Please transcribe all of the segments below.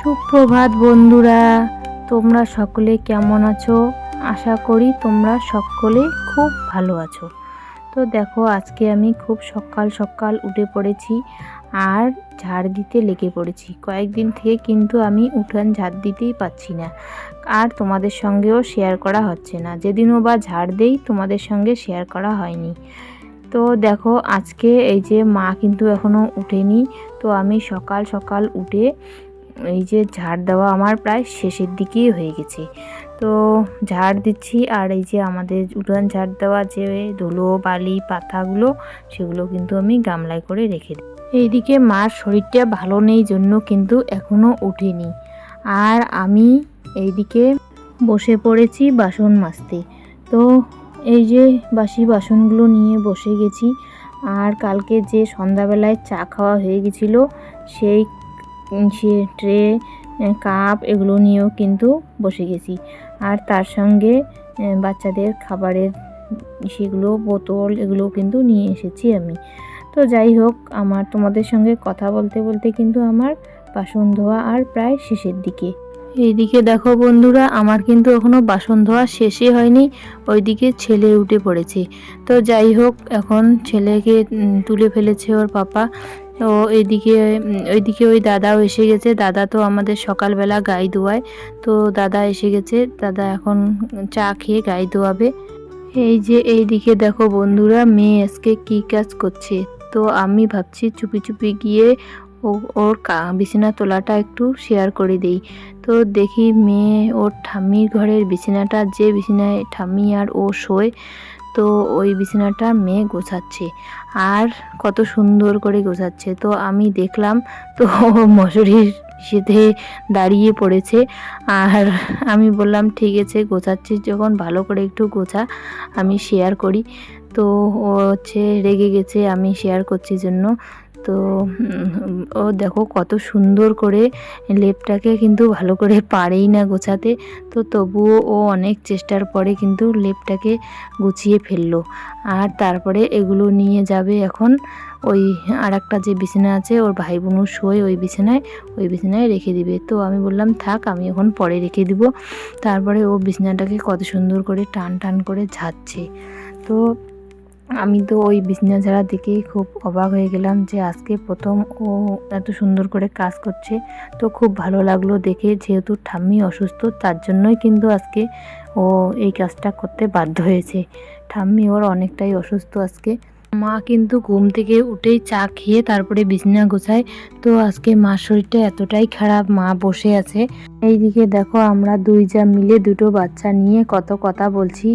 সুপ্রভাত বন্ধুরা, তোমরা সকলে কেমন আছো? আশা করি তোমরা সকলে খুব ভালো আছো। তো দেখো, আজকে আমি খুব সকাল সকাল উঠে পড়েছি আর ঝাড় দিতে লেগে পড়েছি। কয়েকদিন থেকে কিন্তু আমি উঠান ঝাড় দিতেই পাচ্ছি না, আর তোমাদের সঙ্গেও শেয়ার করা হচ্ছে না। যেদিনও বা ঝাড় দেই তোমাদের সঙ্গে শেয়ার করা হয়নি। তো দেখো, আজকে এই যে মা কিন্তু এখনও উঠেনি, তো আমি সকাল সকাল উঠে এই যে ঝাড় দেওয়া আমার প্রায় শেষের দিকেই হয়ে গেছে। তো ঝাড় দিচ্ছি, আর এই যে আমাদের উঠান ঝাড় দেওয়া যে ধুলো বালি পাতাগুলো, সেগুলো কিন্তু আমি গামলায় করে রেখে দিই। এইদিকে মার শরীরটা ভালো নেই জন্য কিন্তু এখনও ওঠেনি, আর আমি এইদিকে বসে পড়েছি বাসন মাজতে। তো এই যে বাসি বাসনগুলো নিয়ে বসে গেছি, আর কালকে যে সন্ধ্যাবেলায় চা খাওয়া হয়ে গেছিলো সেই সে ট্রে কাপ এগুলো নিয়েও কিন্তু বসে গেছি, আর তার সঙ্গে বাচ্চাদের খাবারের সেগুলো বোতল এগুলো কিন্তু নিয়ে এসেছি আমি। তো যাই হোক, আমার তোমাদের সঙ্গে কথা বলতে বলতে কিন্তু আমার বাসন ধোয়া আর প্রায় শেষের দিকে। এইদিকে দেখো বন্ধুরা, আমার কিন্তু এখনও বাসন ধোয়া শেষই হয়নি, ওইদিকে ছেলে উঠে পড়েছে। তো যাই হোক, এখন ছেলেকে তুলে ফেলেছে ওর পাপা। তো ওইদিকে ওই দাদাও এসে গেছে। দাদা তো আমাদের সকালবেলা গাই ধোয়ায়, তো দাদা এসে গেছে। দাদা এখন চা খেয়ে গাই ধোয়াবে। এই যে এইদিকে দেখো বন্ধুরা, মেয়ে আজকে কী কাজ করছে। তো আমি ভাবছি চুপি চুপি গিয়ে ওর বিছানা তোলাটা একটু শেয়ার করে দেই। তো দেখি মেয়ে ওর ঠাম্মির ঘরের বিছানাটা, যে বিছানায় ঠাম্মি আর ও শোয়, তো ওই বিছানাটা মেয়ে গোছাচ্ছে, আর কত সুন্দর করে গোছাচ্ছে। তো আমি দেখলাম, তো মশারির সাথে দাঁড়িয়ে পড়েছে, আর আমি বললাম ঠিক আছে, গোছাচ্ছিস যখন ভালো করে একটু গোছা, আমি শেয়ার করি। তো ও রেগে গেছে আমি শেয়ার করছি জন্য। তো ও দেখো কত সুন্দর করে লেপটাকে কিন্তু ভালো করে পারেই না গোছাতে। তো তবুও ও অনেক চেষ্টার পরে কিন্তু লেপটাকে গুছিয়ে ফেললো, আর তারপরে এগুলো নিয়ে যাবে এখন ওই আর একটা যে বিছানা আছে ওর ভাই বোনও শোয় ওই বিছানায় রেখে দিবে। তো আমি বললাম থাক, আমি এখন পরে রেখে দিব। তারপরে ও বিছানাটাকে কত সুন্দর করে টান টান করে ঝাড়ছে। তো আমি তো ওই বিছানা ঝাড়া দেখেই খুব অবাক হয়ে গেলাম যে আজকে প্রথম ও এত সুন্দর করে কাজ করছে। তো খুব ভালো লাগলো দেখে, যেহেতু ঠাম্মি অসুস্থ তার জন্যই কিন্তু আজকে ও এই কাজটা করতে বাধ্য হয়েছে। ঠাম্মি ওর অনেকটাই অসুস্থ আজকে। মা কিন্তু ঘুম থেকে উঠেই চা খেয়ে তারপরে বিছানা গোছায়। তো আজকে মার শরীরটা এতটাই খারাপ, মা বসে আছে। এইদিকে দেখো, আমরা দুই যা মিলে দুটো বাচ্চা নিয়ে কত কথা বলছি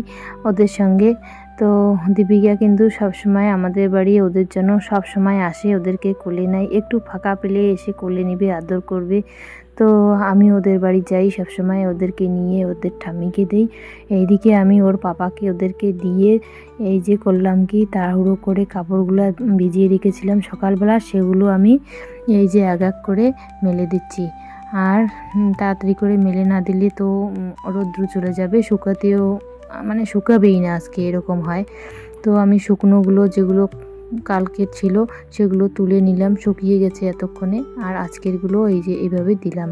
ওদের সঙ্গে। তো দীপিকা কিন্তু সবসময় আমাদের বাড়ি ওদের জন্য সবসময় আসে, ওদেরকে কোলে নেয়, একটু ফাঁকা পেলে এসে কোলে নেবে, আদর করবে। তো আমি ওদের বাড়ি যাই সবসময়, ওদেরকে নিয়ে ওদের ঠাম্মিকে দিই। এইদিকে আমি ওর পাপাকে ওদেরকে দিয়ে এই যে করলাম কি, তাড়াহুড়ো করে কাপড়গুলো ভিজিয়ে রেখেছিলাম সকালবেলা, সেগুলো আমি এই যে এক এক করে মেলে দিচ্ছি। আর তাড়াতাড়ি করে মেলে না দিলে তো রৌদ্র চলে যাবে, শুকাতেও মানে শুকাবেই না আজকে, এরকম হয়। তো আমি শুকনোগুলো যেগুলো কালকে ছিল সেগুলো তুলে নিলাম, শুকিয়ে গেছে এতক্ষণে, আর আজকেরগুলো এই যে এইভাবে দিলাম।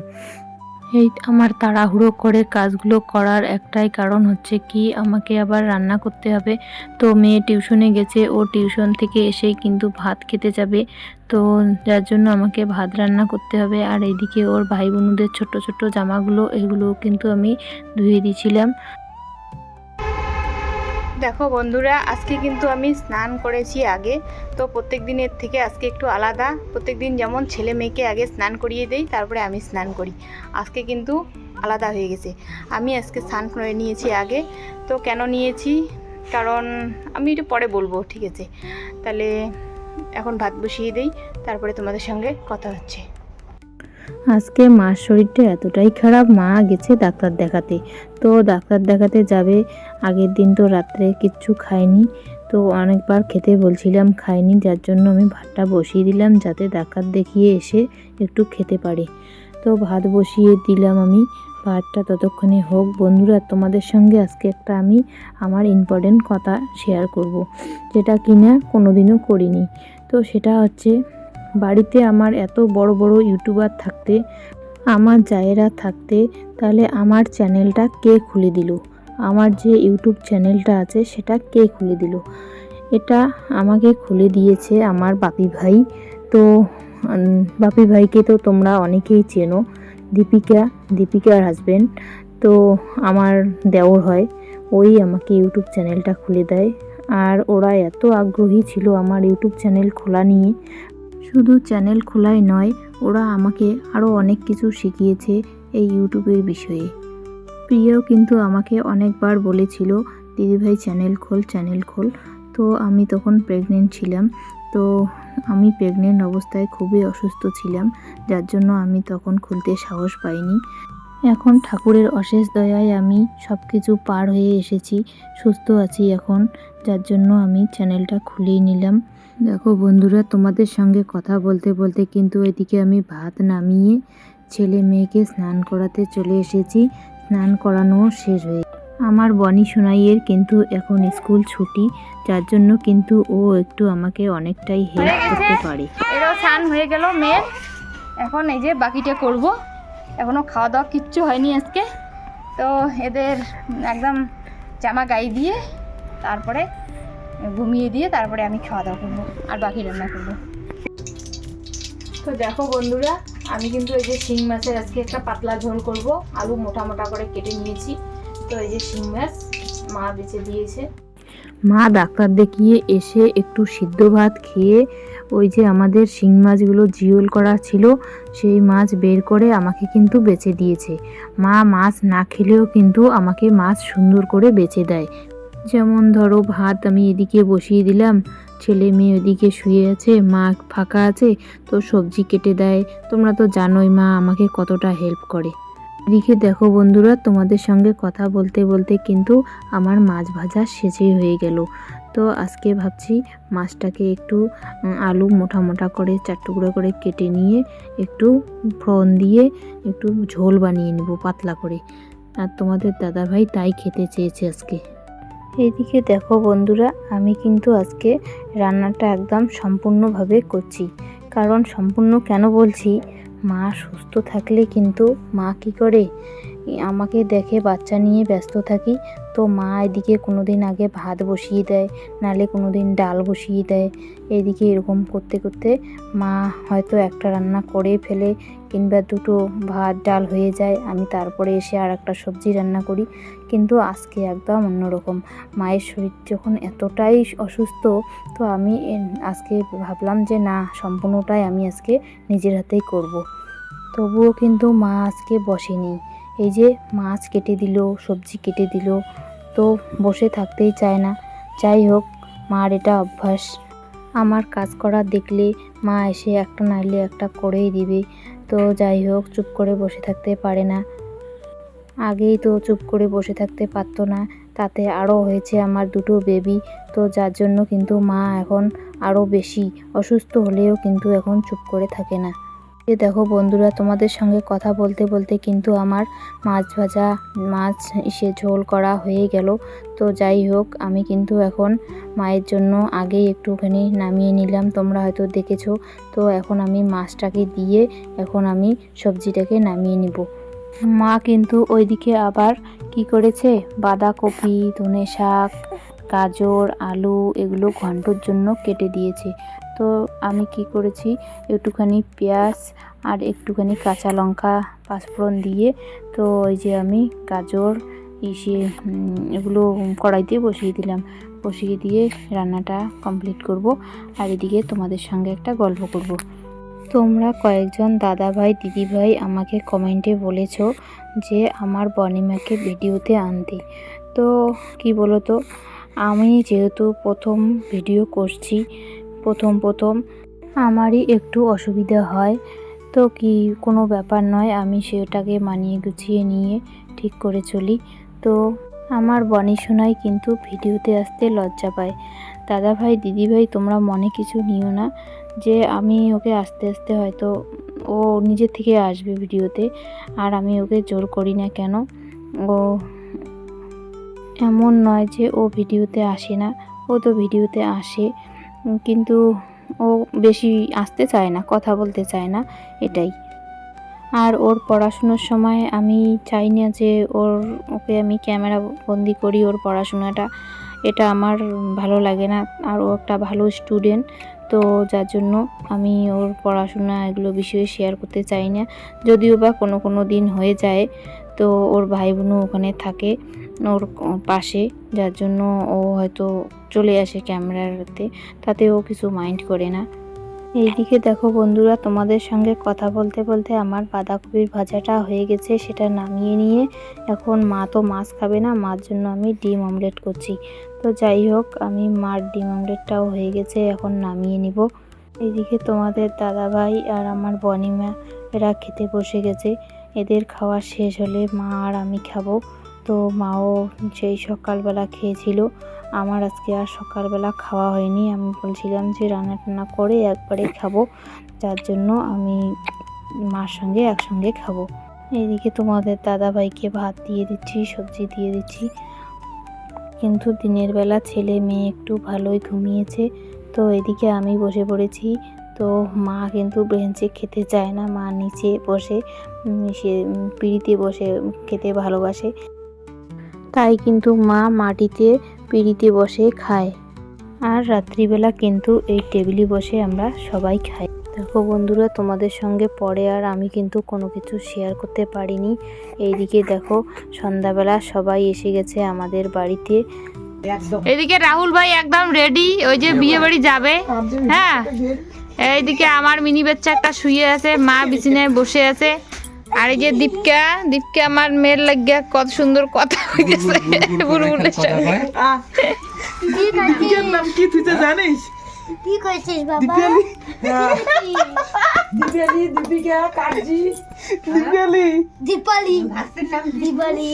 এই আমার তাড়াহুড়ো করে কাজগুলো করার একটাই কারণ হচ্ছে কি, আমাকে আবার রান্না করতে হবে। তো মেয়ে টিউশনে গেছে, ও টিউশন থেকে এসেই কিন্তু ভাত খেতে যাবে। তো যার জন্য আমাকে ভাত রান্না করতে হবে। আর এইদিকে ওর ভাই বোনদের ছোট ছোট জামাগুলো, এগুলো কিন্তু আমি ধুয়ে দিয়েছিলাম। দেখো বন্ধুরা, আজকে কিন্তু আমি স্নান করেছি আগে। তো প্রত্যেক দিনের থেকে আজকে একটু আলাদা। প্রত্যেক দিন যেমন ছেলে মেয়েকে আগে স্নান করিয়ে দেই, তারপরে আমি স্নান করি, আজকে কিন্তু আলাদা হয়ে গেছে। আমি আজকে স্নান করে নিয়েছি আগে। তো কেন নিয়েছি, কারণ আমি একটু পরে বলবো, ঠিক আছে? তাহলে এখন ভাত বসিয়ে দেই, তারপরে তোমাদের সঙ্গে কথা হচ্ছে। আজকে মার শরীরটা এতটাই খারাপ, মা গেছে ডাক্তার দেখাতে। তো ডাক্তার দেখাতে যাবে, আগের দিন তো রাত্রে কিচ্ছু খায়নি। তো অনেকবার খেতে বলছিলাম, খায়নি, যার জন্য আমি ভাতটা বসিয়ে দিলাম যাতে ডাক্তার দেখিয়ে এসে একটু খেতে পারে। তো ভাত বসিয়ে দিলাম আমি, ভাতটা ততক্ষণে হোক। বন্ধুরা, তোমাদের সঙ্গে আজকে একটা আমি আমার ইম্পর্টেন্ট কথা শেয়ার করব, যেটা কিনা কোনোদিনও করিনি। তো সেটা হচ্ছে, বাড়িতে আমার এত বড় বড় ইউটিউবার থাকতে আমার জায়েরা থাকতে তাহলে আমার চ্যানেলটা কে খুলে দিল? আমার যে ইউটিউব চ্যানেলটা আছে সেটা কে খুলে দিল? এটা আমাকে খুলে দিয়েছে আমার বাপি ভাই। তো বাপি ভাইকে তো তোমরা অনেকেই চেনো, দীপিকার হাজবেন্ড। তো আমার দেওর হয়, ওই আমাকে ইউটিউব চ্যানেলটা খুলে দেয়। আর ওরা এত আগ্রহী ছিল আমার ইউটিউব চ্যানেল খোলা নিয়ে। শুধু চ্যানেল খোলাই নয়, ওরা আমাকে আরও অনেক কিছু শিখিয়েছে এই ইউটিউবের বিষয়ে। প্রিয়াও কিন্তু আমাকে অনেকবার বলেছিল, দিদিভাই চ্যানেল খোল। তো আমি তখন প্রেগনেন্ট ছিলাম। তো আমি প্রেগনেন্ট অবস্থায় খুবই অসুস্থ ছিলাম, যার জন্য আমি তখন খুলতে সাহস পাইনি। এখন ঠাকুরের অশেষ দয়ায় আমি সব কিছু পার হয়ে এসেছি, সুস্থ আছি এখন, যার জন্য আমি চ্যানেলটা খুলেই নিলাম। দেখো বন্ধুরা, তোমাদের সঙ্গে কথা বলতে বলতে কিন্তু এদিকে আমি ভাত নামিয়ে ছেলে মেয়েকে স্নান করাতে চলে এসেছি। স্নান করানো শেষ হয়ে আমার বনি সোনাইয়ের কিন্তু এখন স্কুল ছুটি, যার জন্য কিন্তু ও একটু আমাকে অনেকটাই হেল্প করতে পারে। এরও স্নান হয়ে গেল মেয়ের, এখন এই যে বাকিটা করব। এখনও খাওয়া দাওয়া কিচ্ছু হয়নি আজকে। তো এদের একদম জামা গায়ে দিয়ে তারপরে ঘুমিয়ে দিয়ে তারপরে আমি খাওয়া দাওয়া করবো আর বাকি রান্না করব। তো দেখো বন্ধুরা, আমি কিন্তু এই যে শিং মাছের আজকে একটা পাতলা ঝোল করব। আলু মোটা মোটা করে কেটে নিয়েছি। তো এই যে শিং মাছ মা বেঁচে দিয়েছে। মা ডাক্তার দেখিয়ে এসে একটু সিদ্ধ ভাত খেয়ে ওই যে আমাদের শিং মাছগুলো জিওল করা ছিল সেই মাছ বের করে আমাকে কিন্তু বেচে দিয়েছে। মা মাছ না খেলেও কিন্তু আমাকে মাছ সুন্দর করে বেচে দেয়। যেমন ধরো, ভাত আমি এদিকে বসিয়ে দিলাম, ছেলে মেয়ে ওদিকে শুয়ে আছে, মা ফাঁকা আছে, তো সবজি কেটে দেয়। তোমরা তো জানোই মা আমাকে কতটা হেল্প করে। এদিকে দেখো বন্ধুরা, তোমাদের সঙ্গে কথা বলতে বলতে কিন্তু আমার মাছ ভাজা শেষই হয়ে গেল। তো আজকে ভাবছি মাছটাকে একটু আলু মোটা মোটা করে 4 টুকরো করে কেটে নিয়ে একটু ফোড়ন দিয়ে একটু ঝোল বানিয়ে নেব পাতলা করে। আর তোমাদের দাদাভাই তাই খেতে চেয়েছে আজকে। এইদিকে দেখো বন্ধুরা, আমি কিন্তু আজকে রান্নাটা একদম সম্পূর্ণভাবে করছি। কারণ সম্পূর্ণ কেন বলছি, মা সুস্থ থাকলে কিন্তু মা কি করে আমাকে দেখে বাচ্চা নিয়ে ব্যস্ত থাকি। তো মা এদিকে কোনো দিন আগে ভাত বসিয়ে দেয়, নালে কোনো দিন ডাল বসিয়ে দেয়। এইদিকে এরকম করতে করতে মা হয়তো একটা রান্না করে ফেলে, কিংবা দুটো ভাত ডাল হয়ে যায়, আমি তারপরে এসে আর একটা সবজি রান্না করি। কিন্তু আজকে একদম অন্যরকম। মায়ের শরীর যখন এতটাই অসুস্থ, তো আমি আজকে ভাবলাম যে না, সম্পূর্ণটাই আমি আজকে নিজের হাতেই করব। তবুও কিন্তু মা আজকে বসেনি। এই যে মাছ কেটে দিল, সবজি কেটে দিল, তো বসে থাকতেই চায় না। যাই হোক, মার এটা অভ্যাস। আমার কাজ করা দেখলে মা এসে একটা নাইলে একটা করেই দিবে। তো যাই হোক, চুপ করে বসে থাকতে পারে না। আগেই তো চুপ করে বসে থাকতে পারতো না, তাতে আরও হয়েছে আমার দুটো বেবি। তো যার জন্য কিন্তু মা এখন আরও বেশি অসুস্থ হলেও কিন্তু এখন চুপ করে থাকে না। দেখো বন্ধুরা, তোমাদের সঙ্গে কথা বলতে বলতে কিন্তু আমার মাছ ভাজা, মাছ ঝোল করা হয়ে গেল। তো যাই হোক, আমি কিন্তু এখন মায়ের জন্য আগেই একটুখানি নামিয়ে নিলাম, তোমরা হয়তো দেখেছো। তো এখন আমি মাছটাকে দিয়ে এখন আমি সবজিটাকে নামিয়ে নিব। মা কিন্তু ওইদিকে আবার কি করেছে, বাঁধাকপি, ধনে শাক, গাজর, আলু এগুলো ঘন্টর জন্য কেটে দিয়েছে। তো আমি কি করেছি, একটুখানি পেঁয়াজ আর একটুখানি কাঁচা লঙ্কা পাঁচফোড়ন দিয়ে, তো ওই যে আমি গাজর এগুলো কড়াইতে বসিয়ে দিলাম। বসিয়ে দিয়ে রান্নাটা কমপ্লিট করব। আর এদিকে তোমাদের সঙ্গে একটা গল্প করব। তোমরা কয়েকজন দাদাভাই দিদিভাই আমাকে কমেন্টে বলেছো যে আমার বনিমাকে ভিডিওতে আনতে। তো কি বলো তো, আমি যেহেতু প্রথম ভিডিও করছি, প্রথম আমারই একটু অসুবিধা হয়। তো কি কোনো ব্যাপার নয়, আমি সেটাকে মানিয়ে গুছিয়ে নিয়ে ঠিক করে চলি। তো আমার বনি সোনাই কিন্তু ভিডিওতে আসতে লজ্জা পায়। দাদাভাই দিদিভাই তোমরা মনে কিছু নিও না যে আমি ওকে আস্তে আস্তে হয়তো ও নিজে থেকে আসবে ভিডিওতে, আর আমি ওকে জোর করি না কেন। ও এমন নয় যে ও ভিডিওতে আসে না, ও তো ভিডিওতে আসে, কিন্তু ও বেশি আসতে চায় না, কথা বলতে চায় না, এটাই। আর ওর পড়াশুনোর সময় আমি চাই না যে ওকে আমি ক্যামেরা বন্দি করি ওর পড়াশোনাটা, এটা আমার ভালো লাগে না। আর ও একটা ভালো স্টুডেন্ট, তো যার জন্য আমি ওর পড়াশোনা এগুলো বিষয়ে শেয়ার করতে চাই না। যদিও বা কোনো দিন হয়ে যায়, তো ওর ভাই বোনও ওখানে থাকে ওর পাশে, যার জন্য ও হয়তো চলে আসে ক্যামেরাতে, তাতে ও কিছু মাইন্ড করে না। এইদিকে দেখো বন্ধুরা, তোমাদের সঙ্গে কথা বলতে বলতে আমার বাঁধাকপির ভাজাটা হয়ে গেছে, সেটা নামিয়ে নিয়ে এখন মা তো মাছ খাবে না, মার জন্য আমি ডিম অমলেট করছি। তো যাই হোক, আমি মার ডিম অমলেটটাও হয়ে গেছে, এখন নামিয়ে নিব। এইদিকে তোমাদের দাদাভাই আর আমার বনিমা এরা খেতে বসে গেছে। এদের খাওয়া শেষ হলে মা আর আমি খাবো। তো মাও সেই সকালবেলা খেয়েছিল, আমার আজকে আর সকালবেলা খাওয়া হয়নি। আমি বলছিলাম যে রান্না টান্না করে একবারে খাবো, যার জন্য আমি মার সঙ্গে একসঙ্গে খাবো। এইদিকে তোমাদের দাদাভাইকে ভাত দিয়ে দিচ্ছি, সবজি দিয়ে দিচ্ছি। কিন্তু দিনের বেলা ছেলে মেয়ে একটু ভালোই ঘুমিয়েছে, তো এদিকে আমি বসে পড়েছি। তো মা কিন্তু বেঞ্চে খেতে চায় না, মা নিচে বসে সে পিঁড়িতে বসে খেতে ভালোবাসে, তাই কিন্তু মা মাটিতে পিঁড়িতে বসে খায়। আর রাত্রিবেলা কিন্তু এই টেবিলে বসে আমরা সবাই খাই। দেখো বন্ধুরা, তোমাদের সঙ্গে পরে আর আমি কিন্তু কোনো কিছু শেয়ার করতে পারিনি। এইদিকে দেখো সন্ধ্যাবেলা সবাই এসে গেছে আমাদের বাড়িতে। এদিকে রাহুল ভাই একদম রেডি, ওই যে বিয়ে বাড়ি যাবে। হ্যাঁ, এইদিকে আমার মিনি বাচ্চা একটা শুয়ে আছে, মা বিছানায় বসে আছে। আর এই যে দীপকা আমার মেয়ের লাগিয়া কত সুন্দর কথা হইতেছে বুলবুলের সঙ্গে। দিদির নাম কি তুই তো জানিস? কি কইছিস বাবা? দীপালি, দীপিকা, কাজি, দীপালি, দীপালি, দীপালি।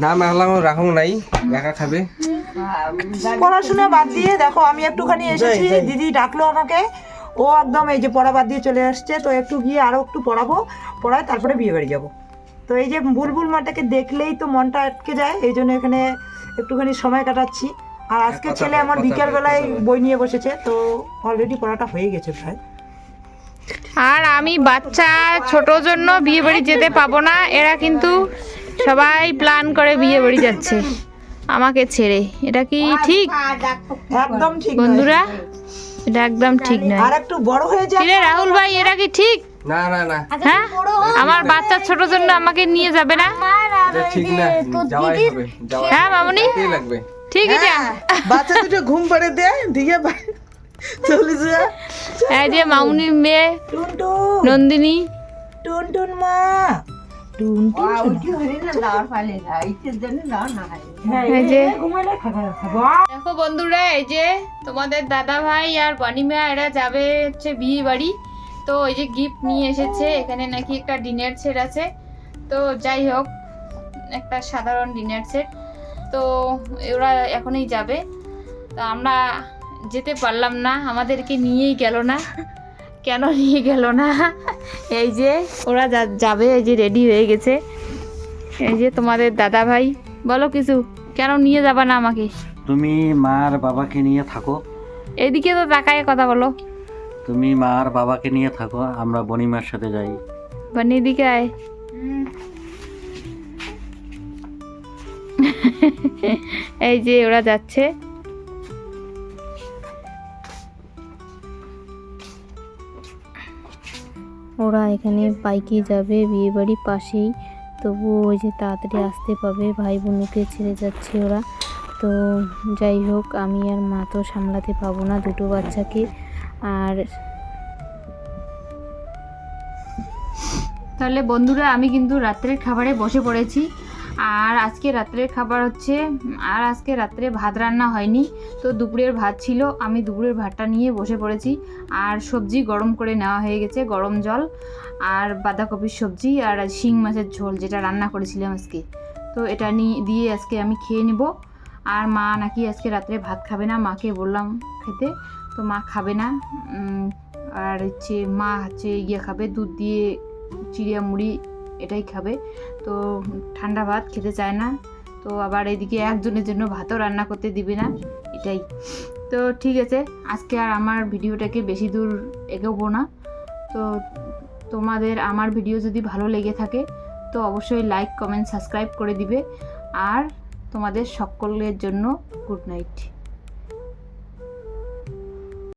নাম রাখুন নাই, একা খাবে। পড়াশোনা বাদ দিয়ে দেখো আমি একটুখানি এসেছি, দিদি ডাকলো আমাকে, ও একদম এই যে পড়া বাদ দিয়ে চলে আসছে। তো একটু গিয়ে আরো একটু পড়ায় তারপরে বিয়ে বাড়ি যাবো। তো এই যে বুলবুল মাটাকে দেখলেই তো মনটা আটকে যায়, এই জন্য এখানে একটুখানি সময় কাটাচ্ছি। আর আজকে ছেলে আমার বিকেল বেলায় বই নিয়ে বসেছে, তো অলরেডি পড়াটা হয়ে গেছে প্রায়। আর আমি বাচ্চা ছোট জন্য বিয়ে বাড়ি যেতে পাবো না, এরা কিন্তু সবাই প্ল্যান করে বিয়ে বাড়ি যাচ্ছে আমাকে ছেড়ে। এটা কি ঠিক একদম ঠিক বন্ধুরা? এটা একদম ঠিক নয়। আর একটু বড় হয়ে যায়। কিরে রাহুল ভাই, এটা কি ঠিক? না না না, হ্যাঁ, আমার বাচ্চা ছোট জন্য আমাকে নিয়ে যাবে না? এটা ঠিক না, যাওয়াই হবে, যাওয়াই হ্যাঁ মামুনি, কি লাগবে? ঠিক এটা। বাচ্চা দুটো ঘুম পাড়ে দেয় দিয়ে চলে যায়। এই যে মামুনির মেয়ে টুনটুন, নন্দিনী, টুনটুন মা, টুনটুন এই যে দেখো বন্ধুরা, এই যে তোমাদের দাদা ভাই আর বানিমা এরা যাবে হচ্ছে বিয়ে বাড়ি। তো এই যে গিফট নিয়ে এসেছে, এখানে নাকি একটা ডিনার সেট আছে। তো যাই হোক, একটা সাধারণ ডিনার সেট। তো ওরা এখনই যাবে, তো আমরা যেতে পারলাম না, আমাদেরকে নিয়েই গেল না। কেন নিয়ে গেল না? এই যে ওরা যাবে, এই যে রেডি হয়ে গেছে। এই যে তোমাদের দাদা ভাই, বলো কিছু, কেন নিয়ে যাবা না আমাকে? তুমি মার বাবাকে নিয়ে থাকো। এদিকে তো তাকায় কথা বলো। তুমি মার বাবাকে নিয়ে থাকো, আমরা বনিমার সাথে যাই। বানি এদিকে আয়। এই যে ওরা যাচ্ছে। ওরা এখানে বাইকে যাবে, বিয়ে বাড়ি পাশেই, তবুও ওই যে তাড়াতাড়ি আসতে পাবে, ভাই বোনকে ছেড়ে যাচ্ছে ওরা। তো যাই হোক, আমি আর মা তো সামলাতে পাবো না দুটো বাচ্চাকে। আর তাহলে বন্ধুরা, আমি কিন্তু রাত্রের খাবারে বসে পড়েছি। আর আজকে রাত্রের খাবার হচ্ছে, আর আজকে রাত্রে ভাত রান্না হয়নি, তো দুপুরের ভাত ছিল, আমি দুপুরের ভাতটা নিয়ে বসে পড়েছি। আর সবজি গরম করে নেওয়া হয়ে গেছে, গরম জল আর বাঁধাকপির সবজি আর শিং মাছের ঝোল যেটা রান্না করেছিলাম আজকে। তো এটা দিয়ে আজকে আমি খেয়ে নেব। আর মা নাকি আজকে রাত্রে ভাত খাবে না, মাকে বললাম খেতে, তো মা খাবে না। আর হচ্ছে মা হচ্ছে খাবে দুধ দিয়ে চিড়িয়া মুড়ি, এটাই খাবে। তো ঠান্ডা ভাত খেতে চায় না। তো আবার এদিকে একজনের জন্য ভাতও রান্না করতে দিবে না, এটাই। তো ঠিক আছে, আজকে আর আমার ভিডিওটাকে বেশি দূর এগোবো না। তো তোমাদের আমার ভিডিও যদি ভালো লেগে থাকে তো অবশ্যই লাইক কমেন্ট সাবস্ক্রাইব করে দিবে। আর তোমাদের সকলের জন্য গুড নাইট।